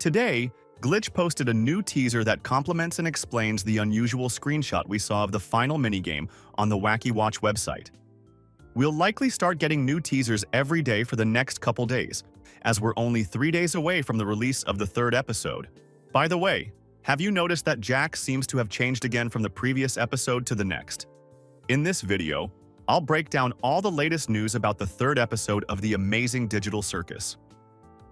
Today, Glitch posted a new teaser that complements and explains the unusual screenshot we saw of the final minigame on the Wacky Watch website. We'll likely start getting new teasers every day for the next couple days, as we're only 3 days away from the release of the third episode. By the way, have you noticed that Jax seems to have changed again from the previous episode to the next? In this video, I'll break down all the latest news about the third episode of the amazing digital circus.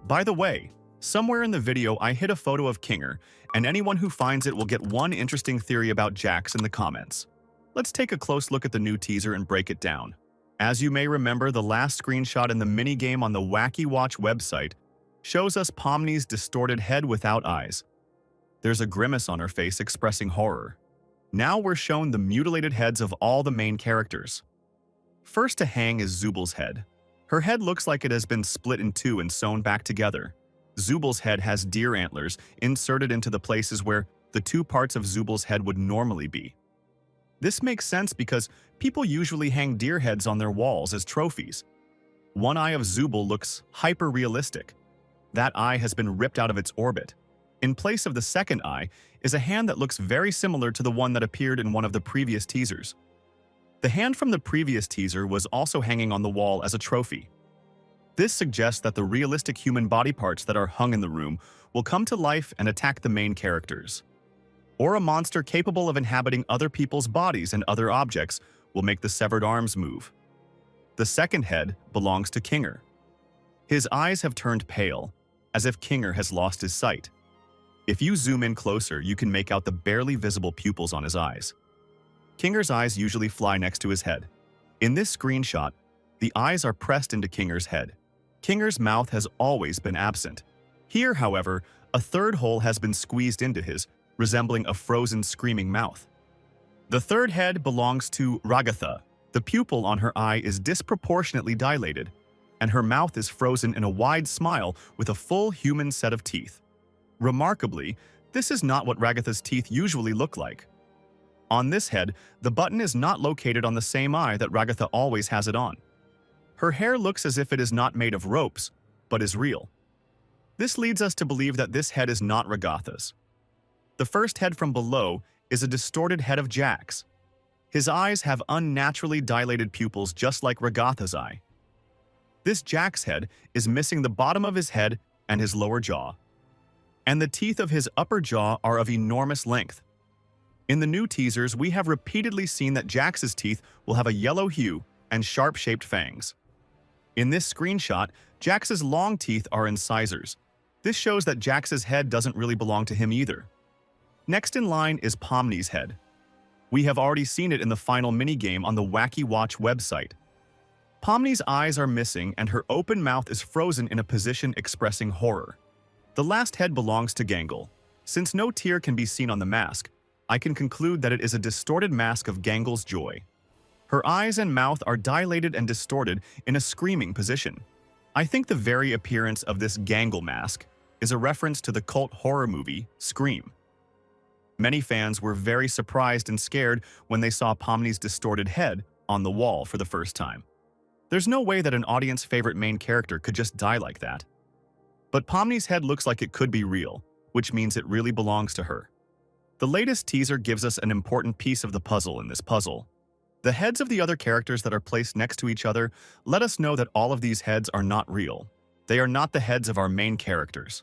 By the way, somewhere in the video I hid a photo of Kinger, and anyone who finds it will get one interesting theory about Jax in the comments. Let's take a close look at the new teaser and break it down. As you may remember, the last screenshot in the minigame on the Wacky Watch website shows us Pomni's distorted head without eyes. There's a grimace on her face expressing horror. Now we're shown the mutilated heads of all the main characters. First to hang is Zubal's head. Her head looks like it has been split in two and sewn back together. Zubal's head has deer antlers inserted into the places where the two parts of Zubal's head would normally be. This makes sense because people usually hang deer heads on their walls as trophies. One eye of Zubal looks hyper-realistic. That eye has been ripped out of its orbit. In place of the second eye is a hand that looks very similar to the one that appeared in one of the previous teasers. The hand from the previous teaser was also hanging on the wall as a trophy. This suggests that the realistic human body parts that are hung in the room will come to life and attack the main characters. Or a monster capable of inhabiting other people's bodies and other objects will make the severed arms move. The second head belongs to Kinger. His eyes have turned pale, as if Kinger has lost his sight. If you zoom in closer, you can make out the barely visible pupils on his eyes. Kinger's eyes usually fly next to his head. In this screenshot, the eyes are pressed into Kinger's head. Kinger's mouth has always been absent. Here, however, a third hole has been squeezed into his, resembling a frozen screaming mouth. The third head belongs to Ragatha. The pupil on her eye is disproportionately dilated, and her mouth is frozen in a wide smile with a full human set of teeth. Remarkably, this is not what Ragatha's teeth usually look like. On this head, the button is not located on the same eye that Ragatha always has it on. Her hair looks as if it is not made of ropes, but is real. This leads us to believe that this head is not Ragatha's. The first head from below is a distorted head of Jax. His eyes have unnaturally dilated pupils just like Ragatha's eye. This Jax head is missing the bottom of his head and his lower jaw. And the teeth of his upper jaw are of enormous length. In the new teasers, we have repeatedly seen that Jax's teeth will have a yellow hue and sharp-shaped fangs. In this screenshot, Jax's long teeth are incisors. This shows that Jax's head doesn't really belong to him either. Next in line is Pomni's head. We have already seen it in the final minigame on the Wacky Watch website. Pomni's eyes are missing and her open mouth is frozen in a position expressing horror. The last head belongs to Gangle. Since no tear can be seen on the mask, I can conclude that it is a distorted mask of Gangle's joy. Her eyes and mouth are dilated and distorted in a screaming position. I think the very appearance of this Gangle mask is a reference to the cult horror movie Scream. Many fans were very surprised and scared when they saw Pomni's distorted head on the wall for the first time. There's no way that an audience favorite main character could just die like that. But Pomni's head looks like it could be real, which means it really belongs to her. The latest teaser gives us an important piece of the puzzle in this puzzle. The heads of the other characters that are placed next to each other let us know that all of these heads are not real. They are not the heads of our main characters.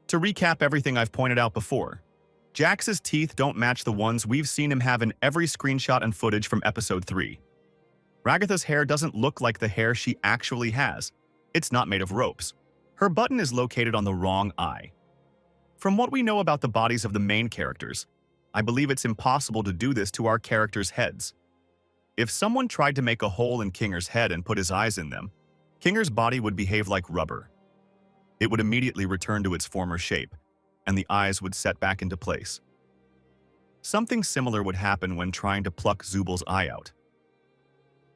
To recap everything I've pointed out before, Jax's teeth don't match the ones we've seen him have in every screenshot and footage from episode 3. Ragatha's hair doesn't look like the hair she actually has. It's not made of ropes. Her button is located on the wrong eye. From what we know about the bodies of the main characters, I believe it's impossible to do this to our characters' heads. If someone tried to make a hole in Kinger's head and put his eyes in them, Kinger's body would behave like rubber. It would immediately return to its former shape, and the eyes would set back into place. Something similar would happen when trying to pluck Zubal's eye out.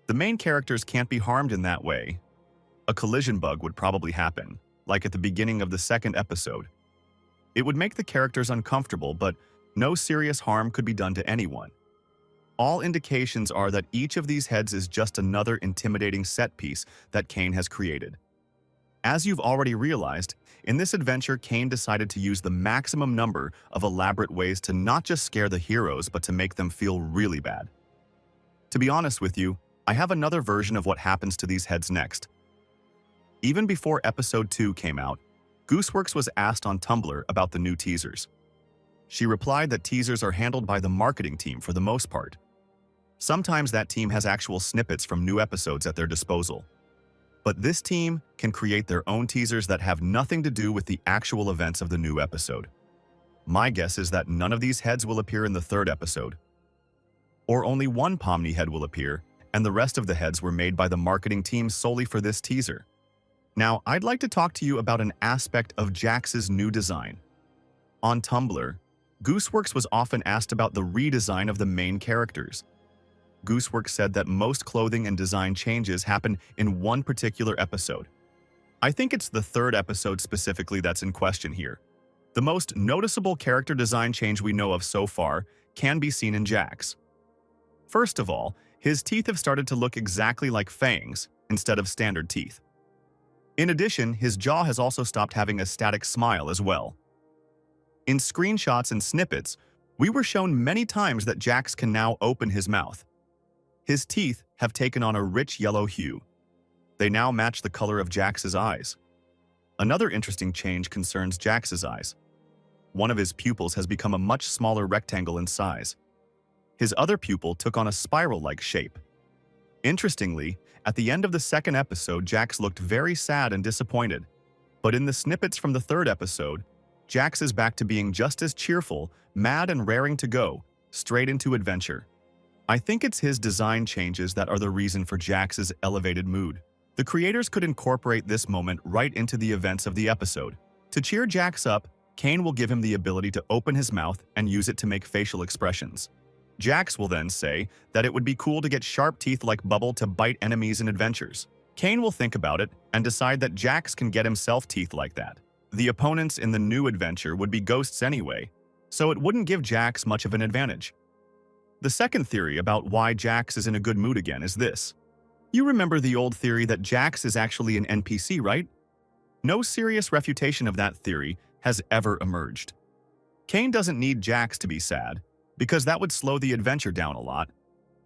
The main characters can't be harmed in that way. A collision bug would probably happen, like at the beginning of the second episode. It would make the characters uncomfortable, but no serious harm could be done to anyone. All indications are that each of these heads is just another intimidating set piece that Kane has created. As you've already realized, in this adventure, Kane decided to use the maximum number of elaborate ways to not just scare the heroes, but to make them feel really bad. To be honest with you, I have another version of what happens to these heads next. Even before Episode 2 came out, Gooseworks was asked on Tumblr about the new teasers. She replied that teasers are handled by the marketing team for the most part. Sometimes that team has actual snippets from new episodes at their disposal. But this team can create their own teasers that have nothing to do with the actual events of the new episode. My guess is that none of these heads will appear in the third episode. Or only one Pomni head will appear, and the rest of the heads were made by the marketing team solely for this teaser. Now, I'd like to talk to you about an aspect of Jax's new design. On Tumblr, Gooseworks was often asked about the redesign of the main characters. Gooseworks said that most clothing and design changes happen in one particular episode. I think it's the third episode specifically that's in question here. The most noticeable character design change we know of so far can be seen in Jax. First of all, his teeth have started to look exactly like fangs instead of standard teeth. In addition, his jaw has also stopped having a static smile as well. In screenshots and snippets, we were shown many times that Jax can now open his mouth. His teeth have taken on a rich yellow hue. They now match the color of Jax's eyes. Another interesting change concerns Jax's eyes. One of his pupils has become a much smaller rectangle in size. His other pupil took on a spiral-like shape. Interestingly, at the end of the second episode, Jax looked very sad and disappointed. But in the snippets from the third episode, Jax is back to being just as cheerful, mad and raring to go, straight into adventure. I think it's his design changes that are the reason for Jax's elevated mood. The creators could incorporate this moment right into the events of the episode. To cheer Jax up, Kane will give him the ability to open his mouth and use it to make facial expressions. Jax will then say that it would be cool to get sharp teeth like Bubble to bite enemies in adventures. Kane will think about it and decide that Jax can get himself teeth like that. The opponents in the new adventure would be ghosts anyway, so it wouldn't give Jax much of an advantage. The second theory about why Jax is in a good mood again is this. You remember the old theory that Jax is actually an NPC, right? No serious refutation of that theory has ever emerged. Kane doesn't need Jax to be sad, because that would slow the adventure down a lot.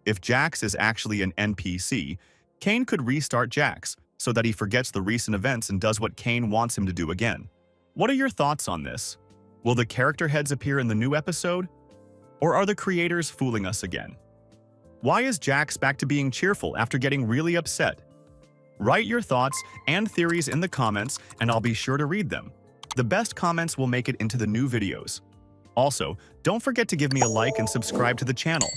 If Jax is actually an NPC, Kane could restart Jax so that he forgets the recent events and does what Kane wants him to do again. What are your thoughts on this? Will the character heads appear in the new episode? Or are the creators fooling us again? Why is Jax back to being cheerful after getting really upset? Write your thoughts and theories in the comments and I'll be sure to read them. The best comments will make it into the new videos. Also, don't forget to give me a like and subscribe to the channel.